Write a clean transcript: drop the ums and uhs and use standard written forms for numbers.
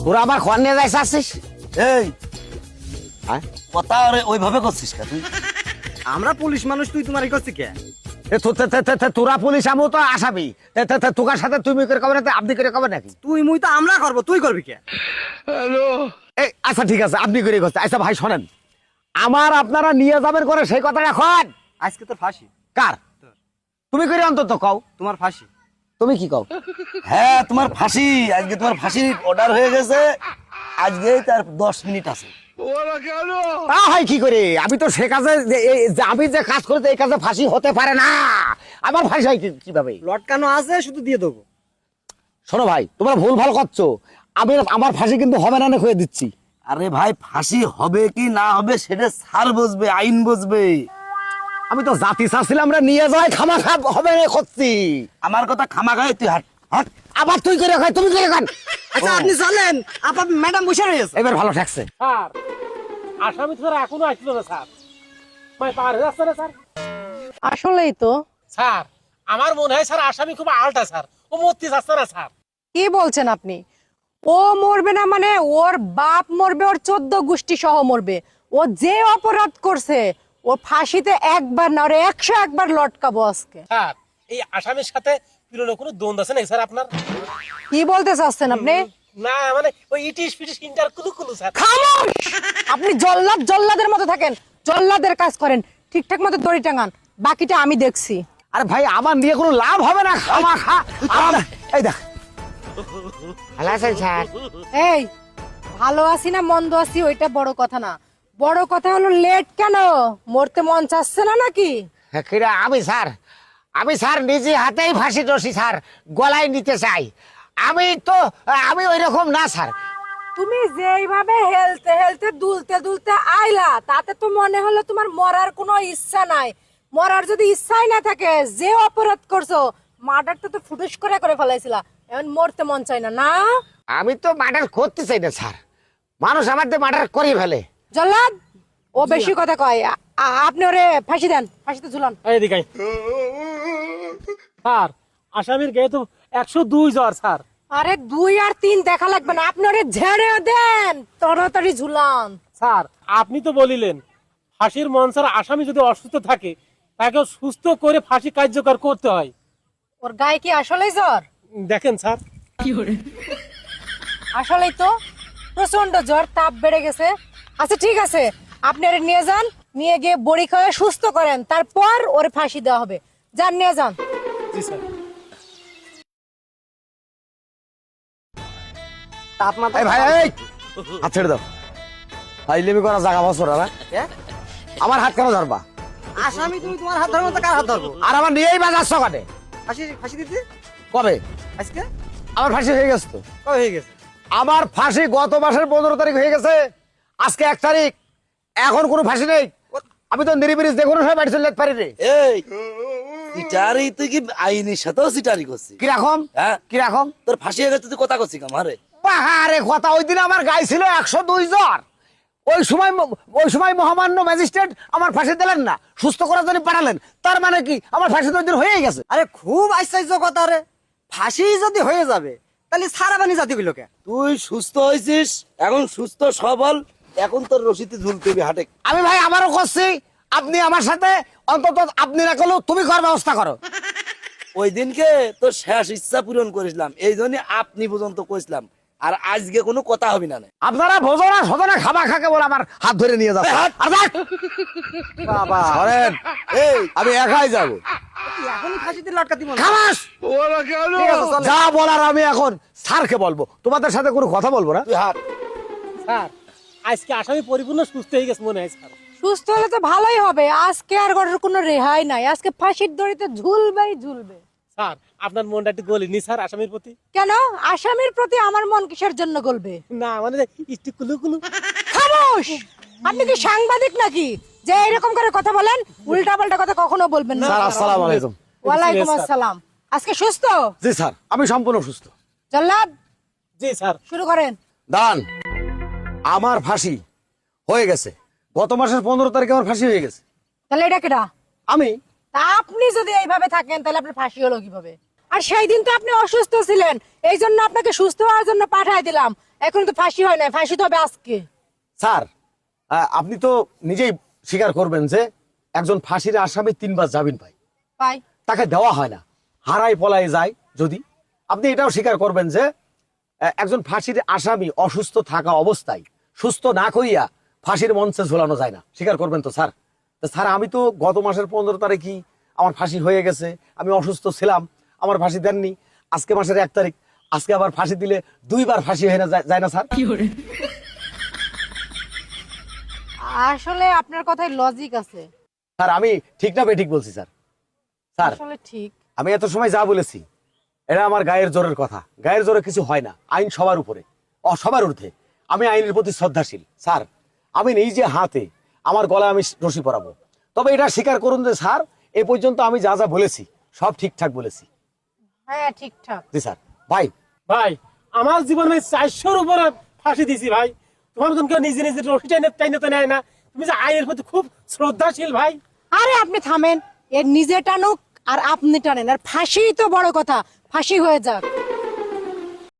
তোরা আবার খোয়ান নিয়ে যাইস আসছিস? এই হ্যাঁ? কথা ওইভাবে করছিস কে তুই? আমরা পুলিশ মানুষ, তুই তোমার করছি কে? তোরা পুলিশ, আমিও তো আসামি। তোকার সাথে তুমি করে কবে না, আপনি করে কবে নাকি? তুই মুই তো আমরা করবো, তুই করবি কে? এই আচ্ছা ঠিক আছে, আপনি করে করছে। আচ্ছা ভাই শোনেন, আমার আপনারা নিয়ে যাবেন করে সেই কথাটা এখন আজকে তোর ফাঁসি। কার? তুমি করে অন্তত কও। তোমার ফাঁসি। তুমি কি কও? হ্যাঁ তোমার ফাঁসি, আজকে তোমার ফাঁসির অর্ডার হয়ে গেছে, আজকে তার 10 মিনিট আছে। তা হয় কি করে? আমি তো সে কাজে আমি যে কাজ করেছি এই কাজে ফাঁসি হতে পারে না। আমার ফাঁসি হয় কিভাবে? লটকানো আছে, শুধু দিয়ে দেবো। শোনো ভাই, তোমরা ভুল ভাল করছো। আমার ফাঁসি কিন্তু হবে না, হয়ে দিচ্ছি। আরে ভাই ফাঁসি হবে কি না হবে সেটা স্যার বুঝবে, আইন বুঝবে। আমি তো জাতি চাচ্ছিলাম রে নিয়ে যাই, খামাখা হবে না করছি। আমার কথা খামাখাই তুই হাট হাট। আবার তুই করে খাই, তুমি করে খান। আচ্ছা আপনি চলেন, আপনার ম্যাডাম বসে রয়েছে। এবার ভালো ঠেকছে। স্যার আসামি তো স্যার এখনো আসলো না স্যার, মানে পার হয়ে যাচ্ছে না স্যার। আসলেই তো। স্যার আমার মনে হয় স্যার আসামি খুব আলটা স্যার, ও মরতে যাচ্ছে না স্যার। কি বলছেন আপনি? ও মরবে না মানে ওর বাপ মরবে, ওর 14 গোষ্ঠী সহ মরবে। ও যে অপরাধ করছে ও ফাঁসিতে একবার না, ওরে 101 বার লটকাবো আজকে। স্যার এই আসামির সাথে পিরোনো কোনো দ্বন্দ্ব আছে নাকি স্যার আপনার? কি বলতে চাচ্ছেন আপনি? না মানে ওই ইটিস পিটিস ইন্টার কুলু কুলু স্যার। খামোশ! আপনি জল্লাদের মতো থাকেন, জল্লাদের কাজ করেন, ঠিকঠাক মতো দড়ি টাঙান, বাকিটা আমি দেখছি। আরে ভাই আমার নিয়ে কোনো লাভ হবে না, খামাখা। এই দেখ ভালো আছেন স্যার? এই ভালো আছি না মন্দ আছি ওইটা বড় কথা না, বড় কথা হলো লেট কেন? মরতে মন চাচ্ছে না নাকি? কিরা আমি স্যার নিজে হাতেই ফাঁসি দোষী স্যার, গলায় নিতে চাই। আমি ওই রকম না স্যার। তুমি যেইভাবে হেলতে হেলতে দুলতে দুলতে আইলা, তাতে তো মনে হলো তোমার মরার কোনো ইচ্ছা নাই। মরার যদি ইচ্ছাই না থাকে, যে অপরাধ করছো মার্ডারটা তো ফুটুস করে ফেলাইছিলা, এখন মরতে মন চাই না না? আমি তো মার্ডার করতে চাই না স্যার, মানুষ আমার দিয়ে মার্ডার করে ফেলে। জল্লাদ ও বেশি কথা কয়, আপনি ওরে ফাঁসি দেন, ফাঁসিতে ঝুলান। এদিকে স্যার আসামির গায়ে তো 102 জ্বর স্যার। আরে 2 আর 3 দেখা লাগবে না, আপনি ওরে ঝেড়ে দেন, তাড়াতাড়ি ঝুলান। স্যার আপনি তো বলিলেন ফাঁসির মন স্যার, আসামি যদি অসুস্থ থাকে তাকে সুস্থ করে ফাঁসি কার্যকর করতে হয়। ওর গায়ে কি আসলেই জ্বর? দেখেন স্যার, আসলেই তো প্রচন্ড জ্বর, তাপ বেড়ে গেছে। আচ্ছা ঠিক আছে, আপনি ওরে নিয়ে যান, নিয়ে গিয়ে বড়ি খাওয়া সুস্থ করেন, তারপর ওরে ফাঁসি দেওয়া হবে। যান নিয়ে যান। জি স্যার। তাপমাত্রা এই ভাই এই হাত ছেড়ে দাও। আইলেমি করা জায়গা বছর না, আমার হাত কেন ধরবা? আসামি, তুমি তোমার হাত ধরবো তো কার হাত ধরবো? আর আমার নিয়েই বাজাচ্ছ কাটে। ফাঁসি দিতে কবে? আজকে আমার ফাঁসি হয়ে গেছে তো। কবে হয়ে গেছে? আমার ফাঁসি গত মাসের 15 তারিখ হয়ে গেছে, আজকে 1 তারিখ, এখন কোনো ফাঁসি নেই। আমি তো নিরিবিরিজ দেখুন সব বাড়ি চলে যেতে পারি রে। এই সিটারি তুই কি আইনের সাথেও সিটারি করছিস? কিরকম হ্যাঁ কিরকম? তোর ফাঁসি হয়ে গেছে তুই কথা করছিস আমারে? পাহাড়ে কথা, ওই দিন আমার গায়ে ছিল 102 জ্বর। ওই সময় মহামান্য ম্যাজিস্ট্রেট আমার ফাঁসি দিলেন না, সুস্থ করার জন্য পাঠালেন। তার মানে কি আমার ফাঁসি তো ওই দিন হয়েই গেছে। আরে খুব আশ্চর্য কথা রে, ফাঁসি যদি হয়ে যাবে তাহলে সারা বানি জাতিগুলোকে। তুই সুস্থ হয়েছিস, এখন সুস্থ সবল, এখন তোর রশিতে ঝুলতে হবে হাটে। আমি ভাই আমারও করছি, আপনি আমার সাথে অন্তত আপনি না করলেও তুমি করার ব্যবস্থা করো। ওই দিনকে তোর শেষ ইচ্ছা পূরণ করেছিলাম, এই জন্য আপনি পর্যন্ত কইছিলাম, আর আজকে কোনো কথা হবে না। আপনারা বোঝো না, শোধ না, খাবা খাকে বলে আমার হাত ধরে নিয়ে যাচ্ছে। আর যাক। বাবা ধরেন, এই আমি একাই যাবো। এখনই ফাঁসিতে লটকা দিব না। খামাস! ঠিক আছে, চলেন। যা বলার আমি এখন স্যারকে বলবো, তোমাদের সাথে কোনো কথা বলবো না। তুই হাট। স্যার আজকে আসামি পরিপূর্ণ সুস্থ হয়ে গেছে মনে হয় স্যার। সুস্থ হলে তো ভালোই হবে, আজকে আর ওর কোনো রেহাই নাই, আজকে ফাঁসির দড়িতে ঝুলবেই ঝুলবে। স্যার আপনার মনটা একটু গলিনি স্যার আসামির প্রতি? কেন? আসামির প্রতি আমার মন কিসের জন্য গলবে? না মানে একটু কুলু কুলু। খামোশ! আপনি কি সাংবাদিক নাকি যে এরকম করে কথা বলেন? উল্টা পাল্টা কথা কখনো বলবেন না। স্যার আসসালামু আলাইকুম। ওয়ালাইকুম আসসালাম। আজকে সুস্থ? জি স্যার, আমি সম্পূর্ণ সুস্থ। জল্লাদ জি স্যার। শুরু করেন। দান, আমার ফাঁসি হয়ে গেছে, গত মাসের 15 তারিখে আমার ফাঁসি হয়ে গেছে। তাহলে এটা কেডা? আমি তা আপনি যদি এইভাবে থাকেন তাহলে আপনার ফাঁসি হলো কিভাবে? আর সেই দিন তো আপনি অসুস্থ ছিলেন, এই জন্য আপনাকে সুস্থ হওয়ার জন্য পাঠায় দিলাম। এখন তো ফাঁসি হয় না, ফাঁসি তো হবে আজকে। স্যার আপনি তো নিজেই স্বীকার করবেন যে একজন ফাঁসির আসামি 3 বার জামিন পায়, পাই। তাকে দেওয়া হয় না, হারায় পলায় যায়। যদি আপনি এটাও স্বীকার করবেন যে একজন ফাঁসির আসামি অসুস্থ থাকা অবস্থায় সুস্থ না করিয়া ফাঁসির মঞ্চে ঝোলানো যায় না, স্বীকার করবেন তো স্যার? তো স্যার আমি তো গত মাসের 15 তারিখই আমার ফাঁসি হয়ে গেছে, আমি অসুস্থ ছিলাম, আমার ফাঁসি দেননি। আজকে মাসের 1 তারিখ, আজকে আবার ফাঁসি দিলে 2 বার ফাঁসি হয়ে না যায় না স্যার? আসলে আপনার কথায় লজিক আছে। স্যার আমি ঠিক না বেঠিক বলছি স্যার? স্যার আসলে ঠিক। আমি এত সময় যা বলেছি এটা আমার গায়ের জোরের কথা, গায়ের জোরে কিছু হয় না, আইন সবার উপরে, সবার ঊর্ধ্বে। আমি আইনের প্রতি শ্রদ্ধাশীল স্যার। আমি নিজে হাতে আমার গলায় আমি রশি পরাবো। তবে এটা স্বীকার করুন যে স্যার এ পর্যন্ত আমি যা যা বলেছি সব ঠিকঠাক বলেছি। হ্যাঁ ঠিকঠাক। জি স্যার। ভাই ভাই আমার জীবনে 400-র উপরে ফাঁসি দিছি ভাই, তোমার মতন কেউ নিজে নিজে রশি টাইনে তো নেয় না। তুমি যে আইনের প্রতি খুব শ্রদ্ধাশীল ভাই। আরে আপনি থামেন, এর নিজে টানুক আর আপনি টানেন, আর ফাঁসি তো বড় কথা, ফাঁসি হয়ে যাক।